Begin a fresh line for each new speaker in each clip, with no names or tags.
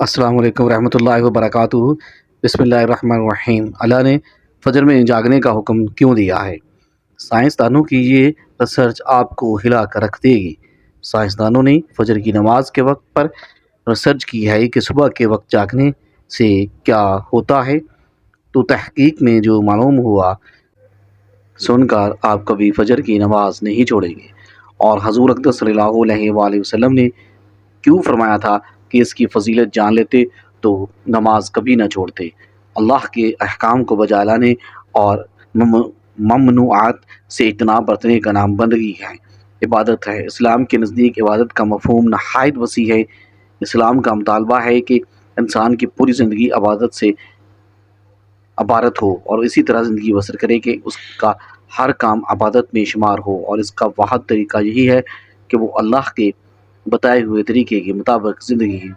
السلام علیکم ورحمۃ اللہ وبرکاتہ۔ بسم اللہ الرحمن الرحیم۔ اللہ نے فجر میں جاگنے کا حکم کیوں دیا ہے؟ سائنسدانوں کی یہ ریسرچ آپ کو ہلا کر رکھ دے گی۔ سائنسدانوں نے فجر کی نماز کے وقت پر ریسرچ کی ہے کہ صبح کے وقت جاگنے سے کیا ہوتا ہے۔ تو تحقیق میں جو معلوم ہوا سن کر آپ کبھی فجر کی نماز نہیں چھوڑیں گے۔ اور حضور اقدس صلی اللہ علیہ وآلہ وسلم نے کیوں فرمایا تھا کہ اس کی فضیلت جان لیتے تو نماز کبھی نہ چھوڑتے۔ اللہ کے احکام کو بجا لانے اور ممنوعات سے اجتناب برتنے کا نام بندگی ہے، عبادت ہے۔ اسلام کے نزدیک عبادت کا مفہوم نہایت وسیع ہے۔ اسلام کا مطالبہ ہے کہ انسان کی پوری زندگی عبادت سے عبارت ہو اور اسی طرح زندگی بسر کرے کہ اس کا ہر کام عبادت میں شمار ہو، اور اس کا واحد طریقہ یہی ہے کہ وہ اللہ کے بتائے ہوئے طریقے کے مطابق زندگی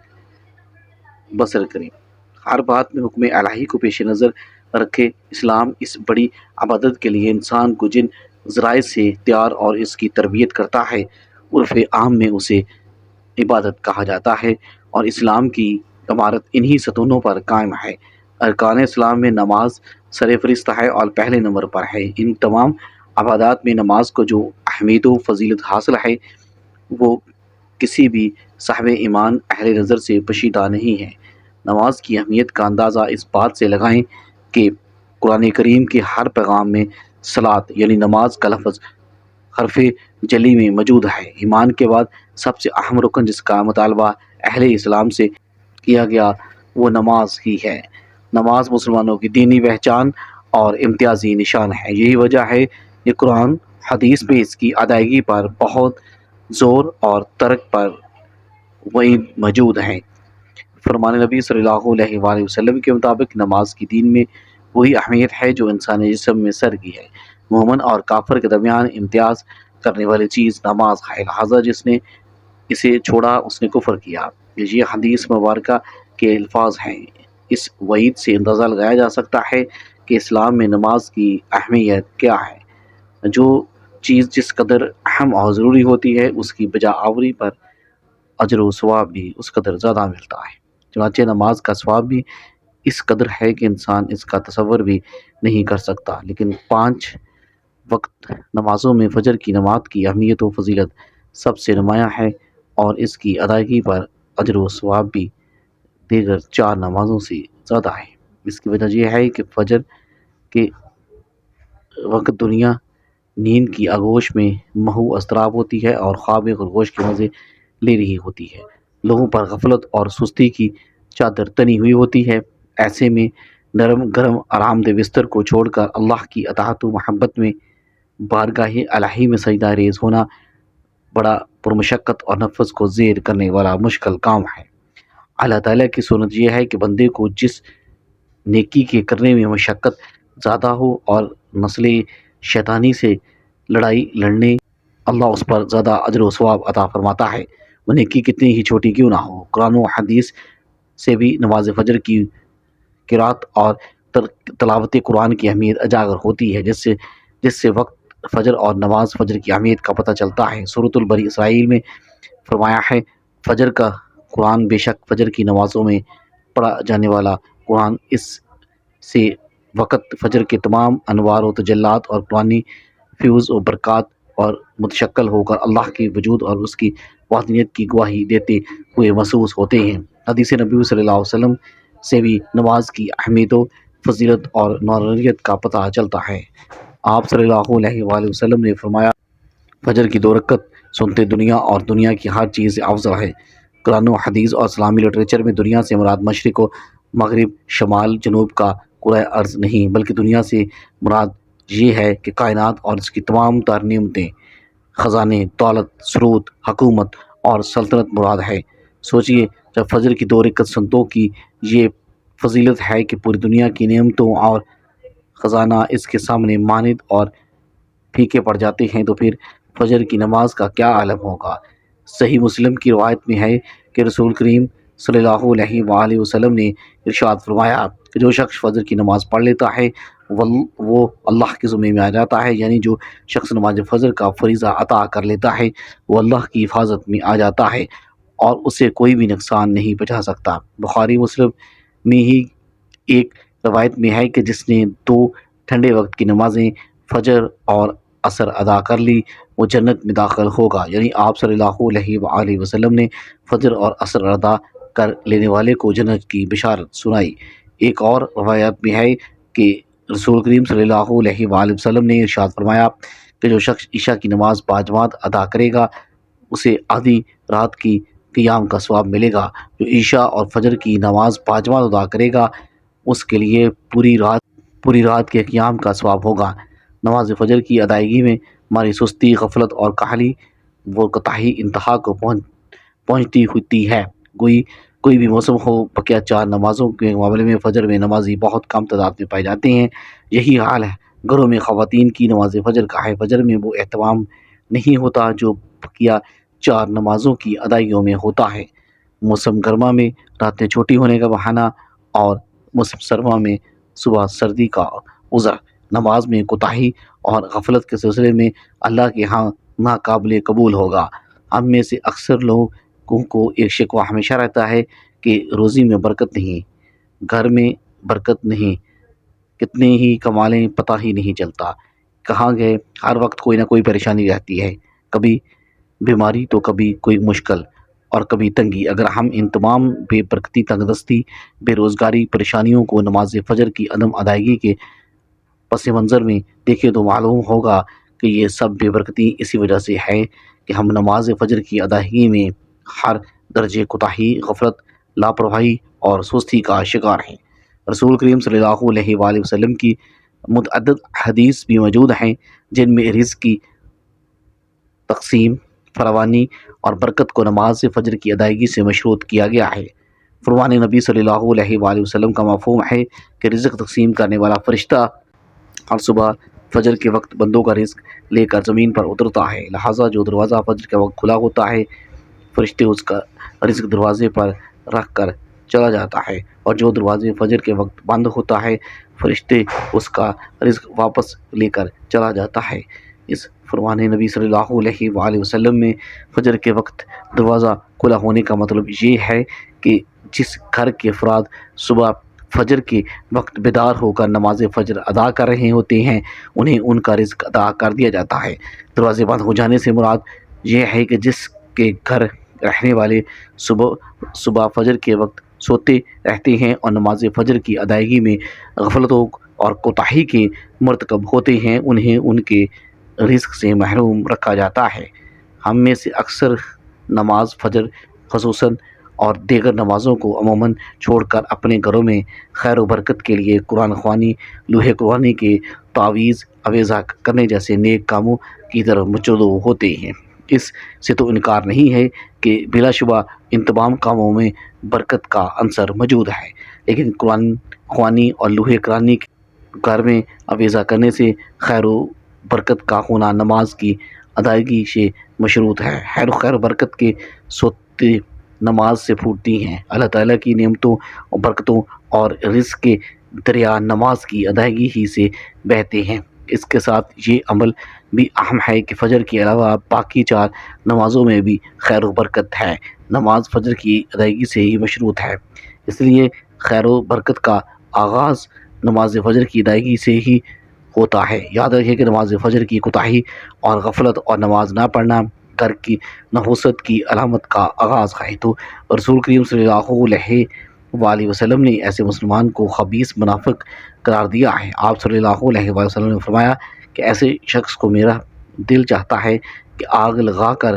بسر کریں، ہر بات میں حکم الہی کو پیش نظر رکھے۔ اسلام اس بڑی عبادت کے لیے انسان کو جن ذرائع سے تیار اور اس کی تربیت کرتا ہے، عرف عام میں اسے عبادت کہا جاتا ہے، اور اسلام کی عمارت انہی ستونوں پر قائم ہے۔ ارکان اسلام میں نماز سر فہرست ہے اور پہلے نمبر پر ہے۔ ان تمام عبادات میں نماز کو جو اہمیت و فضیلت حاصل ہے وہ کسی بھی صاحب ایمان اہل نظر سے پوشیدہ نہیں ہے۔ نماز کی اہمیت کا اندازہ اس بات سے لگائیں کہ قرآن کریم کے ہر پیغام میں صلاۃ یعنی نماز کا لفظ حرف جلی میں موجود ہے۔ ایمان کے بعد سب سے اہم رکن جس کا مطالبہ اہل اسلام سے کیا گیا وہ نماز ہی ہے۔ نماز مسلمانوں کی دینی پہچان اور امتیازی نشان ہے۔ یہی وجہ ہے کہ قرآن حدیث میں اس کی ادائیگی پر بہت زور اور ترک پر وعید موجود ہے۔ فرمان نبی صلی اللہ علیہ وآلہ وسلم کے مطابق نماز کی دین میں وہی اہمیت ہے جو انسانی جسم میں سر کی ہے۔ مومن اور کافر کے درمیان امتیاز کرنے والی چیز نماز ہے، لہذا جس نے اسے چھوڑا اس نے کفر کیا۔ یہ حدیث مبارکہ کے الفاظ ہیں۔ اس وعید سے اندازہ لگایا جا سکتا ہے کہ اسلام میں نماز کی اہمیت کیا ہے۔ جو چیز جس قدر اہم اور ضروری ہوتی ہے اس کی بجا آوری پر اجر و ثواب بھی اس قدر زیادہ ملتا ہے۔ چنانچہ نماز کا ثواب بھی اس قدر ہے کہ انسان اس کا تصور بھی نہیں کر سکتا۔ لیکن 5 وقت نمازوں میں فجر کی نماز کی اہمیت و فضیلت سب سے نمایاں ہے، اور اس کی ادائیگی پر اجر و ثواب بھی دیگر 4 نمازوں سے زیادہ ہے۔ اس کی وجہ یہ ہے کہ فجر کے وقت دنیا نیند کی آغوش میں محو اضطراب ہوتی ہے اور خواب خرگوش کے مزے لے رہی ہوتی ہے۔ لوگوں پر غفلت اور سستی کی چادر تنی ہوئی ہوتی ہے۔ ایسے میں نرم گرم آرام دہ بستر کو چھوڑ کر اللہ کی اطاعت و محبت میں بارگاہ الہی میں سجدہ ریز ہونا بڑا پرمشقت اور نفس کو زیر کرنے والا مشکل کام ہے۔ اللہ تعالیٰ کی سنت یہ ہے کہ بندے کو جس نیکی کے کرنے میں مشقت زیادہ ہو اور نسل شیطانی سے لڑائی لڑنے اللہ اس پر زیادہ اجر و ثواب عطا فرماتا ہے، وہ نیکی کتنی ہی چھوٹی کیوں نہ ہو۔ قرآن و حدیث سے بھی نماز فجر کی قرات اور تلاوت قرآن کی اہمیت اجاگر ہوتی ہے، جس سے وقت فجر اور نماز فجر کی اہمیت کا پتہ چلتا ہے۔ سورۃ البنی اسرائیل میں فرمایا ہے، فجر کا قرآن بے شک فجر کی نمازوں میں پڑھا جانے والا قرآن، اس سے وقت فجر کے تمام انوار و تجلات اور قرآنی فیوز و برکات اور متشکل ہو کر اللہ کی وجود اور اس کی وحدانیت کی گواہی دیتے ہوئے محسوس ہوتے ہیں۔ حدیث نبی صلی اللہ علیہ وسلم سے بھی نماز کی اہمیت و فضیلت اور نورانیت کا پتہ چلتا ہے۔ آپ صلی اللہ علیہ وآلہ وسلم نے فرمایا، فجر کی 2 رکعت سنتے دنیا اور دنیا کی ہر چیز سے افضل ہے۔ قرآن و حدیث اور اسلامی لٹریچر میں دنیا سے مراد مشرق و مغرب، شمال جنوب کا کرۂ ارض نہیں، بلکہ دنیا سے مراد یہ ہے کہ کائنات اور اس کی تمام تر نعمتیں، خزانے، دولت، ثروت، حکومت اور سلطنت مراد ہے۔ سوچئے، جب فجر کی 2 رکعت سنتوں کی یہ فضیلت ہے کہ پوری دنیا کی نعمتوں اور خزانہ اس کے سامنے ماند اور پھیکے پڑ جاتے ہیں، تو پھر فجر کی نماز کا کیا عالم ہوگا۔ صحیح مسلم کی روایت میں ہے کہ رسول کریم صلی اللہ علیہ وآلہ وسلم نے ارشاد فرمایا کہ جو شخص فجر کی نماز پڑھ لیتا ہے وہ اللہ کے ذمے میں آ جاتا ہے، یعنی جو شخص نماز فجر کا فریضہ عطا کر لیتا ہے وہ اللہ کی حفاظت میں آ جاتا ہے، اور اسے کوئی بھی نقصان نہیں پہنچا سکتا۔ بخاری مسلم میں ہی ایک روایت میں ہے کہ جس نے 2 ٹھنڈے وقت کی نمازیں فجر اور عصر ادا کر لی وہ جنت میں داخل ہوگا، یعنی آپ صلی اللہ علیہ وآلہ وسلم نے فجر اور عصر ادا کر لینے والے کو جنت کی بشارت سنائی۔ ایک اور روایت میں ہے کہ رسول کریم صلی اللہ علیہ وآلہ وسلم نے ارشاد فرمایا کہ جو شخص عشاء کی نماز باجماعت ادا کرے گا اسے آدھی رات کی قیام کا ثواب ملے گا، جو عشاء اور فجر کی نماز باجماعت ادا کرے گا اس کے لیے پوری رات کے قیام کا ثواب ہوگا۔ نماز فجر کی ادائیگی میں ہماری سستی، غفلت اور کاہلی و کوتاہی انتہا کو پہنچتی ہوتی ہے۔ کوئی بھی موسم ہو، بقیہ 4 نمازوں کے معاملے میں فجر میں نمازی بہت کم تعداد میں پائے جاتے ہیں۔ یہی حال ہے گھروں میں خواتین کی نماز فجر کا ہے۔ فجر میں وہ اہتمام نہیں ہوتا جو بقیہ 4 نمازوں کی ادائیگیوں میں ہوتا ہے۔ موسم گرما میں راتیں چھوٹی ہونے کا بہانہ اور موسم سرما میں صبح سردی کا عذر نماز میں کوتاہی اور غفلت کے سلسلے میں اللہ کے ہاں ناقابل قبول ہوگا۔ ہم میں سے اکثر لوگوں کو ایک شکوہ ہمیشہ رہتا ہے کہ روزی میں برکت نہیں، گھر میں برکت نہیں، کتنے ہی کما لیں پتہ ہی نہیں چلتا کہاں گئے۔ ہر وقت کوئی نہ کوئی پریشانی رہتی ہے، کبھی بیماری تو کبھی کوئی مشکل اور کبھی تنگی۔ اگر ہم ان تمام بے برکتی، تنگ دستی، بے روزگاری، پریشانیوں کو نماز فجر کی عدم ادائیگی کے پس منظر میں دیکھیں تو معلوم ہوگا کہ یہ سب بے برکتی اسی وجہ سے ہے کہ ہم نماز فجر کی ادائیگی میں ہر درجے کوتاہی، غفلت، لاپرواہی اور سستی کا شکار ہیں۔ رسول کریم صلی اللہ علیہ وآلہ وسلم کی متعدد حدیث بھی موجود ہیں جن میں رزق کی تقسیم، فراوانی اور برکت کو نماز فجر کی ادائیگی سے مشروط کیا گیا ہے۔ فرمان نبی صلی اللہ علیہ وآلہ وسلم کا مفہوم ہے کہ رزق تقسیم کرنے والا فرشتہ ہر صبح فجر کے وقت بندوں کا رزق لے کر زمین پر اترتا ہے، لہٰذا جو دروازہ فجر کے وقت کھلا ہوتا ہے فرشتے اس کا رزق دروازے پر رکھ کر چلا جاتا ہے، اور جو دروازے فجر کے وقت بند ہوتا ہے فرشتے اس کا رزق واپس لے کر چلا جاتا ہے۔ اس فرمان نبی صلی اللہ علیہ وآلہ وسلم میں فجر کے وقت دروازہ کھلا ہونے کا مطلب یہ ہے کہ جس گھر کے افراد صبح فجر کے وقت بیدار ہو کر نماز فجر ادا کر رہے ہوتے ہیں انہیں ان کا رزق ادا کر دیا جاتا ہے۔ دروازے بند ہو جانے سے مراد یہ ہے کہ جس کے گھر رہنے والے صبح فجر کے وقت سوتے رہتے ہیں اور نماز فجر کی ادائیگی میں غفلتوں اور کوتاہی کے مرتکب ہوتے ہیں انہیں ان کے رزق سے محروم رکھا جاتا ہے۔ ہم میں سے اکثر نماز فجر خصوصاً اور دیگر نمازوں کو عموماً چھوڑ کر اپنے گھروں میں خیر و برکت کے لیے قرآن خوانی، لوحے قرآنی کے تعویذ اویزہ کرنے جیسے نیک کاموں کی طرف متوجہ ہوتے ہیں۔ اس سے تو انکار نہیں ہے کہ بلا شبہ ان تمام کاموں میں برکت کا عنصر موجود ہے، لیکن قرآن خوانی اور لوحے قرآنی کے گھر میں اویزہ کرنے سے خیر و برکت کا ہونا نماز کی ادائیگی سے مشروط ہے۔ خیر و برکت کے سوتے نماز سے پھوٹتی ہیں۔ اللہ تعالیٰ کی نعمتوں اور برکتوں اور رزق کے دریا نماز کی ادائیگی ہی سے بہتے ہیں۔ اس کے ساتھ یہ عمل بھی اہم ہے کہ فجر کے علاوہ باقی 4 نمازوں میں بھی خیر و برکت ہے۔ نماز فجر کی ادائیگی سے ہی مشروط ہے، اس لیے خیر و برکت کا آغاز نماز فجر کی ادائیگی سے ہی ہوتا ہے۔ یاد رکھیں کہ نماز فجر کی کوتاہی اور غفلت اور نماز نہ پڑھنا گھر کی نحوست کی علامت کا آغاز ہے، تو رسول کریم صلی اللہ علیہ وآلہ وسلم نے ایسے مسلمان کو خبیث منافق قرار دیا ہے۔ آپ صلی اللہ علیہ وآلہ وسلم نے فرمایا کہ ایسے شخص کو میرا دل چاہتا ہے کہ آگ لگا کر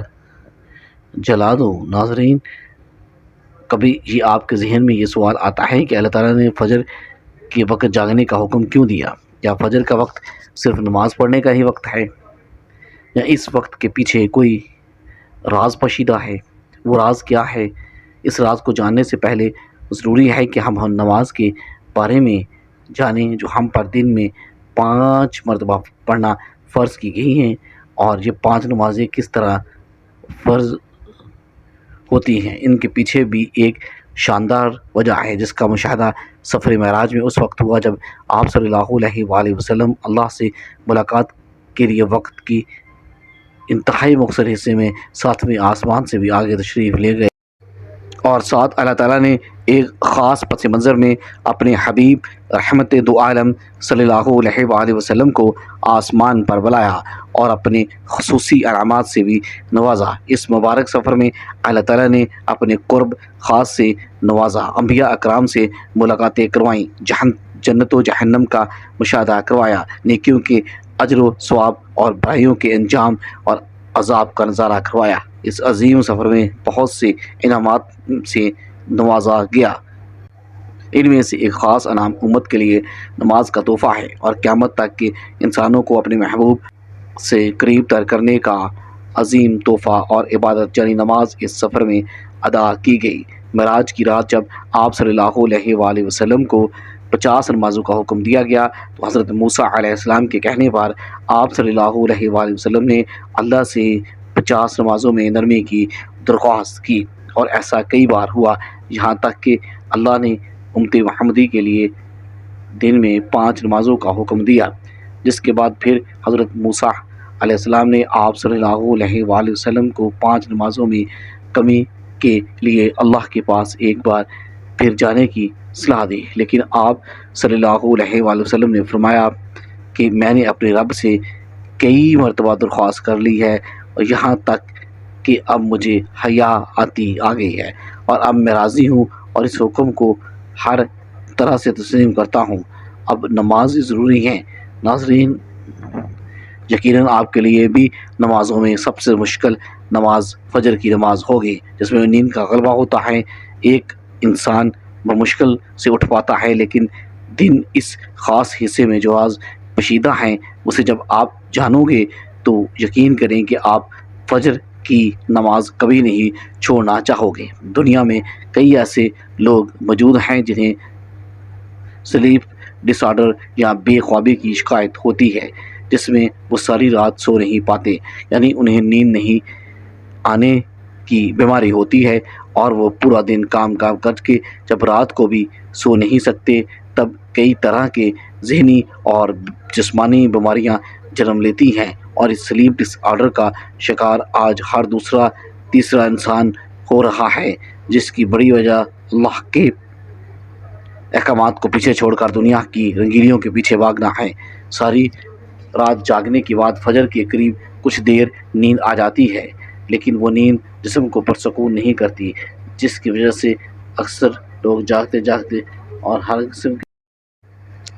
جلا دو۔ ناظرین، کبھی یہ آپ کے ذہن میں یہ سوال آتا ہے کہ اللہ تعالیٰ نے فجر کے وقت جاگنے کا حکم کیوں دیا؟ کیا فجر کا وقت صرف نماز پڑھنے کا ہی وقت ہے، یا اس وقت کے پیچھے کوئی راز پوشیدہ ہے؟ وہ راز کیا ہے؟ اس راز کو جاننے سے پہلے ضروری ہے کہ ہم نماز کے بارے میں جانیں جو ہم پر دن میں 5 مرتبہ پڑھنا فرض کی گئی ہیں، اور یہ 5 نمازیں کس طرح فرض ہوتی ہیں۔ ان کے پیچھے بھی ایک شاندار وجہ ہے جس کا مشاہدہ سفر معراج میں اس وقت ہوا جب آپ صلی اللہ علیہ وآلہ وسلم اللہ سے ملاقات کے لیے وقت کی انتہائی مختصر حصے میں 7ویں آسمان سے بھی آگے تشریف لے گئے۔ اور ساتھ اللہ تعالیٰ نے ایک خاص پس منظر میں اپنے حبیب رحمت دو عالم صلی اللہ علیہ وآلہ وسلم کو آسمان پر بلایا اور اپنے خصوصی علامات سے بھی نوازا۔ اس مبارک سفر میں اللہ تعالیٰ نے اپنے قرب خاص سے نوازا، انبیاء اکرام سے ملاقاتیں کروائیں، جنت و جہنم کا مشاہدہ کروایا، نیکیوں کے اجر و ثواب اور برائیوں کے انجام اور عذاب کا نظارہ کروایا۔ اس عظیم سفر میں بہت سے انعامات سے نوازا گیا۔ ان میں سے ایک خاص انعام امت کے لیے نماز کا تحفہ ہے اور قیامت تک کے انسانوں کو اپنے محبوب سے قریب تر کرنے کا عظیم تحفہ اور عبادت یعنی نماز اس سفر میں ادا کی گئی۔ معراج کی رات جب آپ صلی اللہ علیہ وآلہ وسلم کو 50 نمازوں کا حکم دیا گیا تو حضرت موسیٰ علیہ السلام کے کہنے پر آپ صلی اللہ علیہ وآلہ وسلم نے اللہ سے 50 نمازوں میں نرمی کی درخواست کی، اور ایسا کئی بار ہوا یہاں تک کہ اللہ نے امت محمدی کے لیے دن میں 5 نمازوں کا حکم دیا، جس کے بعد پھر حضرت موسیٰ علیہ السلام نے آپ صلی اللہ علیہ وآلہ وسلم کو 5 نمازوں میں کمی کے لیے اللہ کے پاس ایک بار پھر جانے کی صلاح دی، لیکن آپ صلی اللہ علیہ وآلہ وسلم نے فرمایا کہ میں نے اپنے رب سے کئی مرتبہ درخواست کر لی ہے اور یہاں تک کہ اب مجھے حیا آ گئی ہے اور اب میں راضی ہوں اور اس حکم کو ہر طرح سے تسلیم کرتا ہوں۔ اب نماز ضروری ہے۔ ناظرین، یقیناً آپ کے لیے بھی نمازوں میں سب سے مشکل نماز فجر کی نماز ہوگی، جس میں نیند کا غلبہ ہوتا ہے۔ ایک انسان بمشکل سے اٹھ پاتا ہے، لیکن دن اس خاص حصے میں جو آج پوشیدہ ہیں اسے جب آپ جانو گے تو یقین کریں کہ آپ فجر کی نماز کبھی نہیں چھوڑنا چاہو گے۔ دنیا میں کئی ایسے لوگ موجود ہیں جنہیں سلیپ ڈس آرڈر یا بے خوابی کی شکایت ہوتی ہے، جس میں وہ ساری رات سو نہیں پاتے، یعنی انہیں نیند نہیں آنے کی بیماری ہوتی ہے اور وہ پورا دن کام کر کے جب رات کو بھی سو نہیں سکتے، تب کئی طرح کے ذہنی اور جسمانی بیماریاں جنم لیتی ہیں، اور اس سلیپ ڈس آرڈر کا شکار آج ہر دوسرا تیسرا انسان ہو رہا ہے، جس کی بڑی وجہ اللہ کے احکامات کو پیچھے چھوڑ کر دنیا کی رنگینیوں کے پیچھے بھاگنا ہے۔ ساری رات جاگنے کے بعد فجر کے قریب کچھ دیر نیند آ جاتی ہے، لیکن وہ نیند جسم کو پرسکون نہیں کرتی، جس کی وجہ سے اکثر لوگ جاگتے اور ہر قسم کی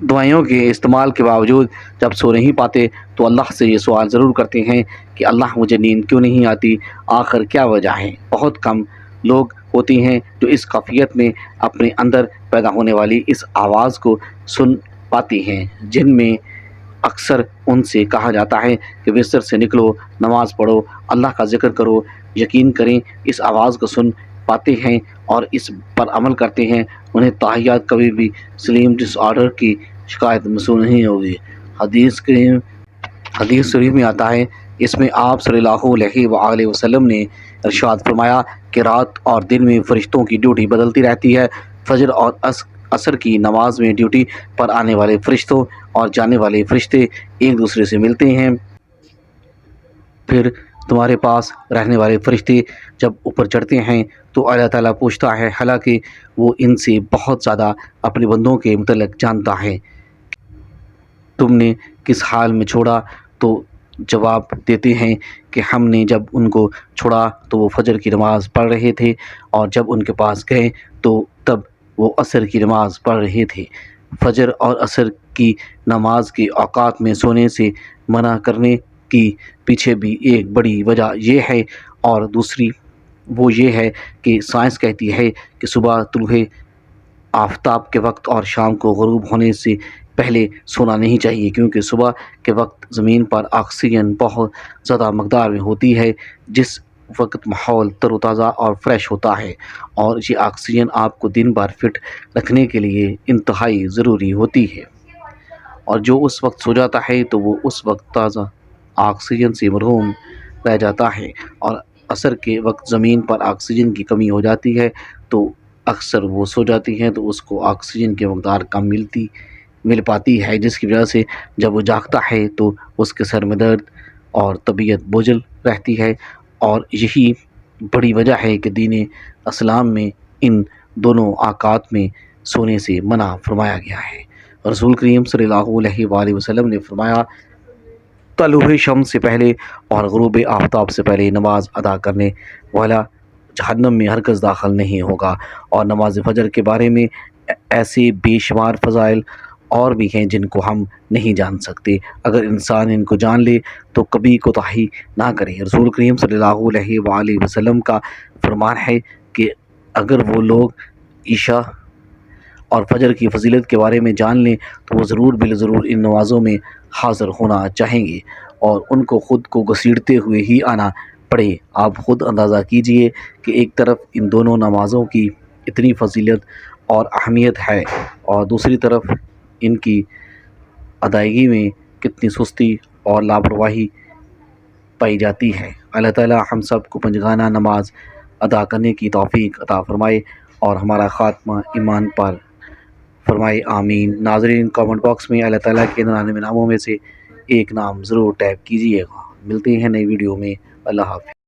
دوائیوں کے استعمال کے باوجود جب سو نہیں پاتے تو اللہ سے یہ سوال ضرور کرتے ہیں کہ اللہ مجھے نیند کیوں نہیں آتی، آخر کیا وجہ ہے۔ بہت کم لوگ ہوتے ہیں جو اس کیفیت میں اپنے اندر پیدا ہونے والی اس آواز کو سن پاتے ہیں، جن میں اکثر ان سے کہا جاتا ہے کہ بستر سے نکلو، نماز پڑھو، اللہ کا ذکر کرو۔ یقین کریں اس آواز کو سن پاتے ہیں اور اس پر عمل کرتے ہیں، انہیں تاحیات کبھی بھی سلیپ ڈس آرڈر کی شکایت محسوس نہیں ہوگی۔ حدیث شریف میں آتا ہے، اس میں آپ صلی اللہ علیہ وآلہ وسلم نے ارشاد فرمایا کہ رات اور دن میں فرشتوں کی ڈیوٹی بدلتی رہتی ہے۔ فجر اور عصر کی نماز میں ڈیوٹی پر آنے والے فرشتوں اور جانے والے فرشتے ایک دوسرے سے ملتے ہیں، پھر تمہارے پاس رہنے والے فرشتے جب اوپر چڑھتے ہیں تو اللہ تعالیٰ پوچھتا ہے، حالانکہ وہ ان سے بہت زیادہ اپنے بندوں کے متعلق جانتا ہے، تم نے کس حال میں چھوڑا؟ تو جواب دیتے ہیں کہ ہم نے جب ان کو چھوڑا تو وہ فجر کی نماز پڑھ رہے تھے، اور جب ان کے پاس گئے تو تب وہ عصر کی نماز پڑھ رہے تھے۔ فجر اور عصر کی نماز کے اوقات میں سونے سے منع کرنے کی پیچھے بھی ایک بڑی وجہ یہ ہے، اور دوسری وہ یہ ہے کہ سائنس کہتی ہے کہ صبح طلوع آفتاب کے وقت اور شام کو غروب ہونے سے پہلے سونا نہیں چاہیے، کیونکہ صبح کے وقت زمین پر آکسیجن بہت زیادہ مقدار میں ہوتی ہے، جس وقت ماحول تر و تازہ اور فریش ہوتا ہے، اور یہ آکسیجن آپ کو دن بھر فٹ رکھنے کے لیے انتہائی ضروری ہوتی ہے، اور جو اس وقت سو جاتا ہے تو وہ اس وقت تازہ آکسیجن سے محروم رہ جاتا ہے، اور عصر کے وقت زمین پر آکسیجن کی کمی ہو جاتی ہے تو اکثر وہ سو جاتی ہیں تو اس کو آکسیجن کی مقدار کم مل پاتی ہے، جس کی وجہ سے جب وہ جاگتا ہے تو اس کے سر میں درد اور طبیعت بوجھل رہتی ہے، اور یہی بڑی وجہ ہے کہ دین اسلام میں ان دونوں اوقات میں سونے سے منع فرمایا گیا ہے۔ رسول کریم صلی اللہ علیہ وآلہ وسلم نے فرمایا، طلوع شمس سے پہلے اور غروب آفتاب سے پہلے نماز ادا کرنے والا جہنم میں ہرگز داخل نہیں ہوگا۔ اور نماز فجر کے بارے میں ایسے بے شمار فضائل اور بھی ہیں جن کو ہم نہیں جان سکتے۔ اگر انسان ان کو جان لے تو کبھی کوتاہی نہ کرے۔ رسول کریم صلی اللہ علیہ وآلہ وسلم کا فرمان ہے کہ اگر وہ لوگ عشاء اور فجر کی فضیلت کے بارے میں جان لیں تو وہ ضرور بالضرور ان نمازوں میں حاضر ہونا چاہیں گے اور ان کو خود کو گھسیٹتے ہوئے ہی آنا پڑے۔ آپ خود اندازہ کیجئے کہ ایک طرف ان دونوں نمازوں کی اتنی فضیلت اور اہمیت ہے اور دوسری طرف ان کی ادائیگی میں کتنی سستی اور لاپرواہی پائی جاتی ہے۔ اللہ تعالی ہم سب کو پنجگانہ نماز ادا کرنے کی توفیق عطا فرمائے اور ہمارا خاتمہ ایمان پر فرمائے، آمین۔ ناظرین، کامنٹ باکس میں اللہ تعالیٰ کے 99 ناموں میں سے ایک نام ضرور ٹائپ کیجیے گا۔ ملتے ہیں نئی ویڈیو میں، اللہ حافظ۔